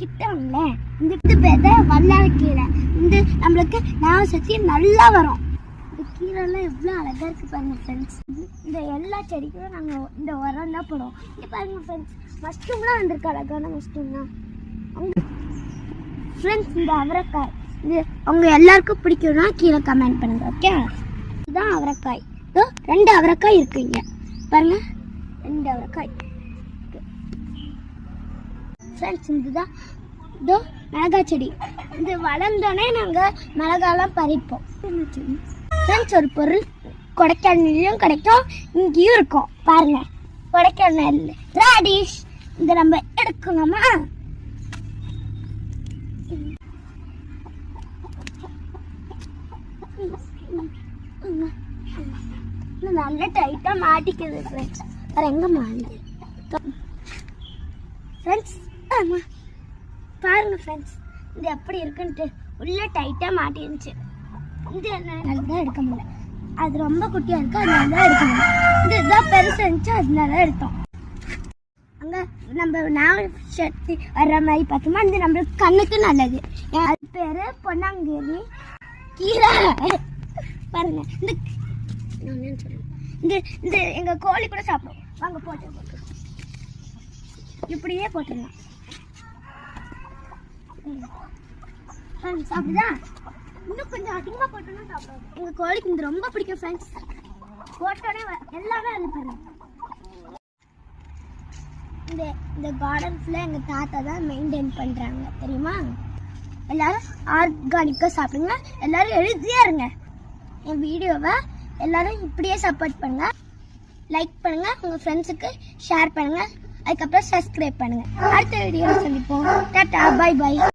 கிட்ட வாங்களேன். இந்த விதை வல்லாரக்கீரை இந்த நம்மளுக்கு ஞாபக சக்தி நல்லா வரும். இந்த கீரைலாம் எவ்வளோ அழகாக இருக்குது பாருங்க ஃப்ரெண்ட்ஸ். இந்த எல்லா செடிக்கும் நாங்கள் இந்த உரம் தான் போடுவோம். இங்கே பாருங்க ஃப்ரெண்ட்ஸ், மஷ்ரூம்லாம் வந்திருக்கு, அழகான மஷ்ரூம்லாம். ஃப்ரெண்ட்ஸ் இந்த அவரைக்காய் இது அவங்க எல்லாருக்கும் பிடிக்கும்னா கீழே கமெண்ட் பண்ணுங்க. ஓகே, இதுதான் அவரைக்காய். இதோ 2 அவரைக்காய் இருக்கு இங்கே பாருங்க, 2 அவரைக்காய். ஃப்ரெண்ட்ஸ் இதுதான் இதோ மிளகா செடி. இது வளர்ந்தோடனே நாங்கள் மிளகாலாம் பறிப்போம். ஃப்ரெண்ட்ஸ் ஒரு பொருள் கொடைக்கானல்லையும் கிடைக்கும், இங்கேயும் இருக்கும் பாருங்க. கொடைக்கானல் ராடிஷ் இந்த நம்ம எடுக்கணுமா? நல்ல டைட்டா மாட்டிக்குது ஃப்ரெண்ட்ஸ். வேற எங்க மாட்டுது ஃப்ரெண்ட்ஸ்? பாருங்க ஃப்ரெண்ட்ஸ், இது எப்படி இருக்குன்ட்டு உள்ள டைட்டா மாட்டிருந்துச்சு. இது நல்லா எடுக்க முடியல, அது ரொம்ப குட்டியா இருக்கு, அதனால தான் எடுக்க முடியல. இதுதான் பெருசா இருந்துச்சு, அதனால தான் எடுத்தோம். அங்க நம்ம ஞாபக சக்தி வர்ற மாதிரி பார்த்தோம்னா இது நம்மளுக்கு கண்ணுக்கு நல்லது. அது பேரு பொன்னாங்கேரி கீரை. பாருங்க இந்த இந்த எங்க கோழி கூட சாப்பிடும். வாங்க போட்டு இப்படியே போட்டுடலாம். சாப்பிடுதா? இன்னும் கொஞ்சம் அதிகமா போட்டோம்னா சாப்பிடும். எங்க கோழிக்கு இது ரொம்ப பிடிக்கும் ஃப்ரெண்ட்ஸ். போட்டோடனே எல்லாமே அது பாருங்க. இந்த கார்டன் ஃபுல்லாக எங்கள் தாத்தா தான் மெயின்டைன் பண்ணுறாங்க தெரியுமா? எல்லாரும் ஆர்கானிக்காக சாப்பிடுங்க, எல்லாரும் எழுதியா இருங்க. என் வீடியோவை எல்லாரும் இப்படியே சப்போர்ட் பண்ணுங்க, லைக் பண்ணுங்க, உங்கள் ஃப்ரெண்ட்ஸுக்கு ஷேர் பண்ணுங்க, அதுக்கப்புறம் சப்ஸ்கிரைப் பண்ணுங்க. அடுத்த வீடியோவில் சந்திப்போம். டாடா, பை பை.